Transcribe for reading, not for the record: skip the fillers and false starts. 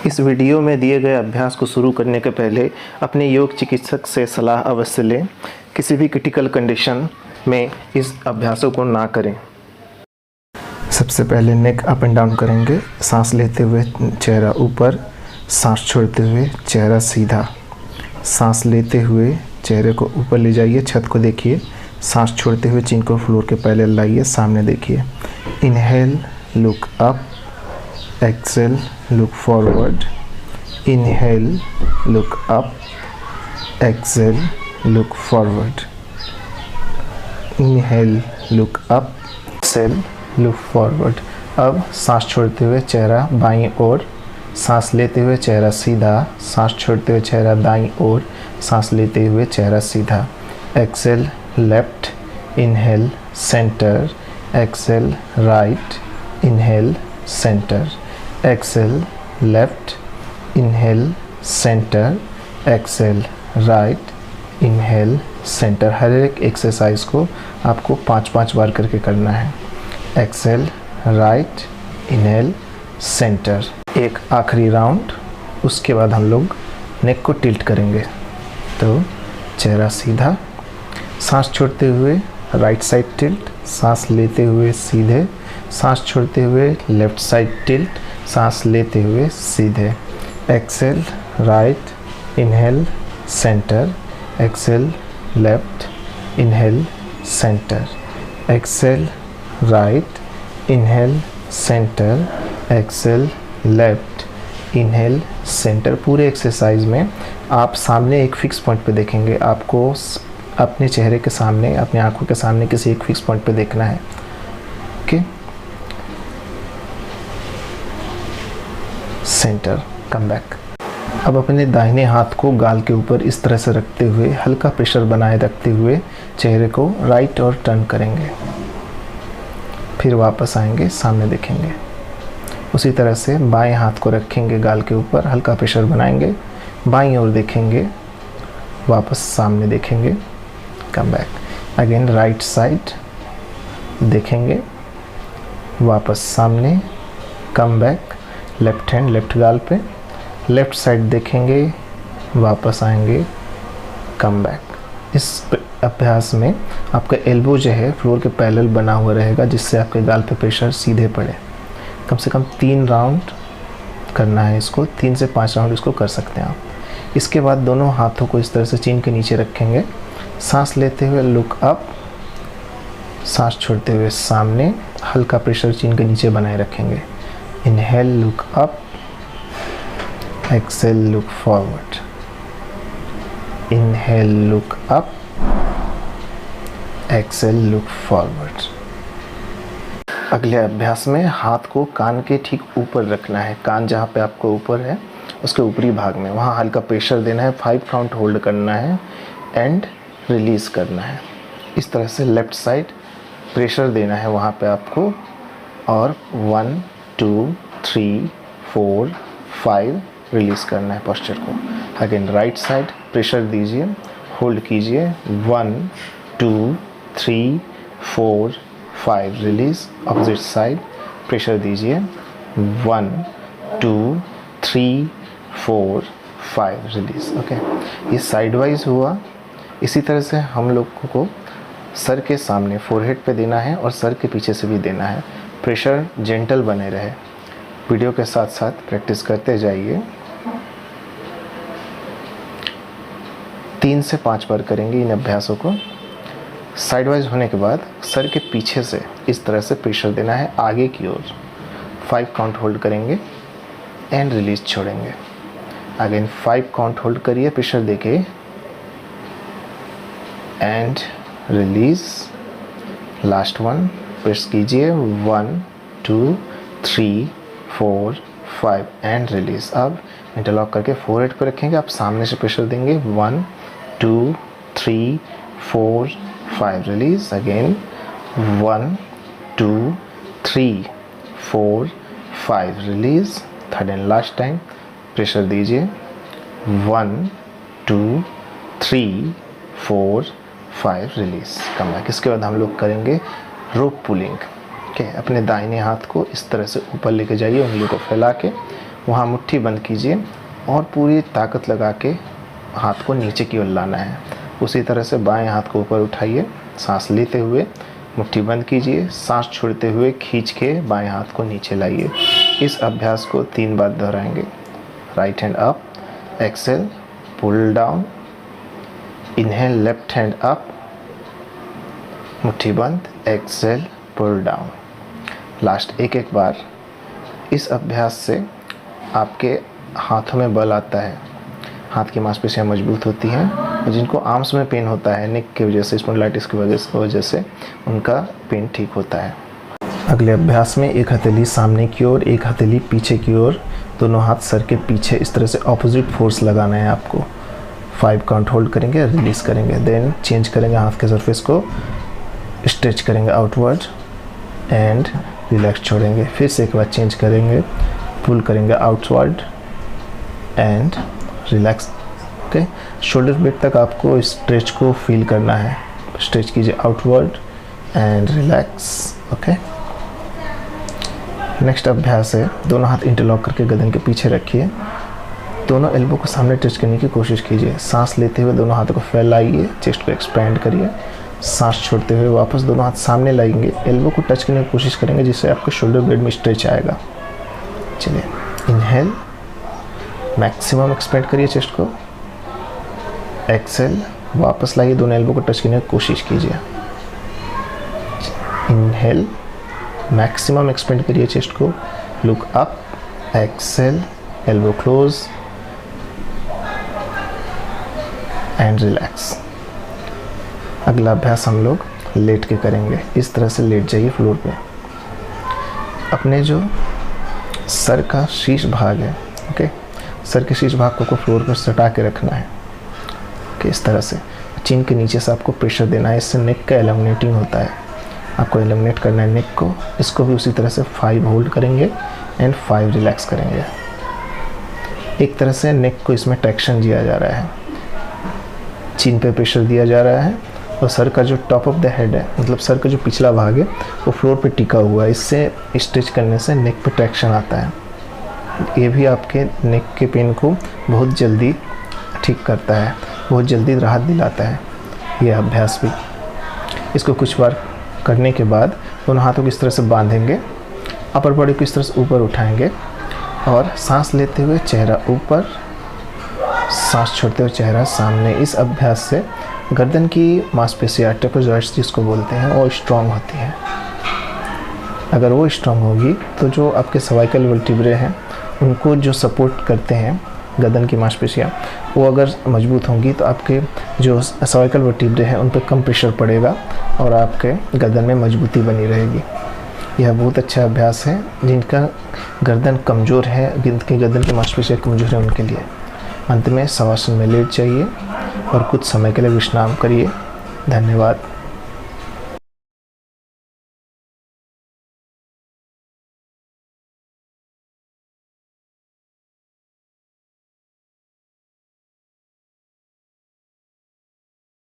इस वीडियो में दिए गए अभ्यास को शुरू करने के पहले अपने योग चिकित्सक से सलाह अवश्य लें। किसी भी क्रिटिकल कंडीशन में इस अभ्यासों को ना करें। सबसे पहले नेक अप एंड डाउन करेंगे। सांस लेते हुए चेहरा ऊपर, सांस छोड़ते हुए चेहरा सीधा। सांस लेते हुए चेहरे को ऊपर ले जाइए, छत को देखिए। सांस छोड़ते हुए चिन को फ्लोर के पैरेलल लाइए, सामने देखिए। Inhale, look up. Exhale, look forward. Inhale, look up. Exhale, look forward. Inhale, look up. Exhale, look forward. अब सांस छोड़ते हुए चेहरा बाईं ओर, सांस लेते हुए चेहरा सीधा, सांस छोड़ते हुए चेहरा दाईं ओर, सांस लेते हुए चेहरा सीधा। Exhale left, inhale centre, exhale right, inhale centre. Exhale left, inhale centre, exhale right, inhale centre. हर एक एक्सरसाइज को आपको 5-5 बार करके करना है। Exhale right, inhale centre. एक आखिरी राउंड, उसके बाद हम लोग नेक को टिल्ट करेंगे। तो चेहरा सीधा, सांस छोड़ते हुए राइट साइड टिल्ट, सांस लेते हुए सीधे, सांस छोड़ते हुए लेफ्ट साइड टिल्ट, सांस लेते हुए सीधे। Exhale right, inhale centre, exhale left, inhale centre, exhale right, inhale centre, exhale left, inhale centre. पूरे एक्सरसाइज में आप सामने एक फिक्स पॉइंट पे देखेंगे। आपको अपने चेहरे के सामने, अपनी आंखों के सामने किसी एक फिक्स पॉइंट पे देखना है। Okay, centre, come back. अब अपने दाहिने हाथ को गाल के ऊपर इस तरह से रखते हुए, हल्का प्रेशर बनाए रखते हुए चेहरे को राइट और टर्न करेंगे। फिर वापस आएंगे, सामने देखेंगे। उसी तरह से बाएं हाथ को रखेंगे गाल के ऊपर, हल्का प्रेशर बनाएंगे, बाईं ओर देखेंगे, वापस सामने देखेंगे, come back. Again right side देखेंगे, वापस सामने, come back. Left hand left गाल पे, लेफ्ट साइड देखेंगे, वापस आएंगे, कम बैक। इस अभ्यास में आपका एल्बो जो है फ्लोर के पैरेलल बना हुआ रहेगा, जिससे आपके गाल पे प्रेशर सीधे पड़े। कम से कम 3 राउंड करना है इसको, 3 से 5 राउंड इसको कर सकते हैं आप। इसके बाद दोनों हाथों को इस तरह से चीन के नीचे रखेंगे। सांस लेते हुए लुक अप, सांस छोड़ते हुए सामने, हल्का प्रेशर चीन के नीचे बनाए रखेंगे। Inhale, look up, exhale, look forward. Inhale, look up, exhale, look forward. अगले अभ्यास में हाथ को कान के ठीक ऊपर रखना है। कान जहाँ पे आपको ऊपर है उसके ऊपरी भाग में, वहाँ हल्का प्रेशर देना है। 5 काउंट होल्ड करना है एंड रिलीज़ करना है। इस तरह से लेफ़्ट साइड प्रेशर देना है वहाँ पे आपको, और 1 2 3 4 5 रिलीज़ करना है पोस्चर को। अगेन राइट साइड प्रेशर दीजिए, होल्ड कीजिए, 1 2 3 4 5 रिलीज़। ऑपोजिट साइड प्रेशर दीजिए, 1 2 3 4 5 रिलीज़। ओके, ये साइड वाइज हुआ। इसी तरह से हम लोग को सर के सामने फोरहेड पे देना है और सर के पीछे से भी देना है। प्रेशर जेंटल बने रहे। वीडियो के साथ साथ प्रैक्टिस करते जाइए। 3 से 5 बार करेंगे इन अभ्यासों को। साइड वाइज होने के बाद सर के पीछे से इस तरह से प्रेशर देना है आगे की ओर। 5 काउंट होल्ड करेंगे एंड रिलीज छोड़ेंगे। अगेन 5 काउंट होल्ड करिए प्रेशर देके and release. Last one press कीजिए, 1 2 3 4 5 एंड रिलीज। अब इंटरलॉक करके फोरहेड पे रखेंगे। आप सामने से प्रेशर देंगे, 1 2 3 4 5 release. Again 1 2 3 4 5 release. Third and last time pressure दीजिए, 1 2 3 4 5 रिलीज। Come back. इसके बाद हम लोग करेंगे रोप पुलिंग। ओके, अपने दाहिने हाथ को इस तरह से ऊपर लेके जाइए, उंगली को फैला के वहाँ मुट्ठी बंद कीजिए और पूरी ताकत लगा के हाथ को नीचे की ओर लाना है। उसी तरह से बाएं हाथ को ऊपर उठाइए, सांस लेते हुए मुट्ठी बंद कीजिए, सांस छोड़ते हुए खींच के बाएं हाथ को नीचे लाइए। इस अभ्यास को 3 बार दोहराएंगे। Right hand up, exhale, pull down, inhale left hand up, मुट्ठी बंद, एक्सेल, पुल डाउन। लास्ट एक बार। इस अभ्यास से आपके हाथों में बल आता है, हाथ की मांसपेशियां मजबूत होती हैं, और जिनको आर्म्स में पेन होता है नेक की वजह से, स्पॉन्डिलाइटिस की वजह से उनका पेन ठीक होता है। अगले अभ्यास में एक हथेली सामने की ओर, एक हथेली पीछे की ओर, दोनों हाथ सर के पीछे इस तरह से ऑपोजिट फोर्स लगाना है आपको। 5 काउंट होल्ड करेंगे, रिलीज करेंगे, देन चेंज करेंगे, हाथ के सरफेस को स्ट्रेच करेंगे आउटवर्ड एंड रिलैक्स छोड़ेंगे। फिर से एक बार चेंज करेंगे, पुल करेंगे outward and relax. Okay, shoulder blade तक आपको स्ट्रेच को फील करना है। स्ट्रेच कीजिए outward and relax. Okay, next अभ्यास है, दोनों हाथ इंटरलॉक करके गर्दन के पीछे रखिए, दोनों एल्बो को सामने टच करने की कोशिश कीजिए। सांस लेते हुए दोनों हाथों को फैलाइए, चेस्ट को एक्सपेंड करिए, सांस छोड़ते हुए वापस दोनों हाथ सामने लाएंगे, एल्बो को टच करने की कोशिश करेंगे जिससे आपको शोल्डर ब्लेड में स्ट्रेच आएगा। चलिए, इनहेल, मैक्सिमम एक्सपेंड करिए चेस्ट को, एक्सेल, वापस लाइए, दोनों एल्बो को टच करने की कोशिश कीजिए। इनहेल, मैक्सिमम एक्सपेंड करिए चेस्ट को, look up, exhale, elbow close and relax. अगला अभ्यास हम लोग लेट के करेंगे। इस तरह से लेट जाइए फ्लोर पे। अपने जो सर का शीर्ष भाग है, ओके, सर के शीर्ष भाग को फ्लोर पर सटा के रखना है। ओके, इस तरह से चिन के नीचे से आपको प्रेशर देना है, इससे नेक का एलिमिनेटिंग होता है। आपको एलिमिनेट करना है नेक को। इसको भी उसी तरह से 5 होल्ड करेंगे एंड 5 रिलैक्स करेंगे। एक तरह से नेक को इसमें ट्रैक्शन दिया जा रहा है, चिन पे प्रेशर दिया जा रहा है, और सर का जो टॉप ऑफ द हेड है, मतलब सर का जो पिछला भाग है वो फ्लोर पे टिका हुआ है। इससे स्ट्रेच करने से नेक पे ट्रैक्शन आता है। ये भी आपके नेक के पेन को बहुत जल्दी ठीक करता है, बहुत जल्दी राहत दिलाता है ये अभ्यास भी। इसको कुछ बार करने के बाद दोनों हाथों को इस तरह से बांधेंगे, अपर बॉडी को इस तरह से ऊपर उठाएंगे और सांस लेते हुए चेहरा ऊपर, सांस छोड़ते हुए चेहरा सामने। इस अभ्यास से गर्दन की मांसपेशियां, ट्रेपेजॉइड्स जिसको बोलते हैं, वो स्ट्रांग होती हैं। अगर वो स्ट्रांग होगी तो जो आपके सर्वाइकल वर्टिब्रे हैं उनको जो सपोर्ट करते हैं गर्दन की मांसपेशियां, वो अगर मजबूत होंगी तो आपके जो सर्वाइकल वर्टिब्रे हैं उन पर कम प्रेशर पड़ेगा और आपके गर्दन में मजबूती बनी रहेगी। यह बहुत अच्छा अभ्यास है जिनका गर्दन कमज़ोर है, जिनकी गर्दन की मांसपेशियां कमज़ोर है उनके लिए। अंत में शवासन में लेट जाइए और कुछ समय के लिए विश्राम करिए। धन्यवाद।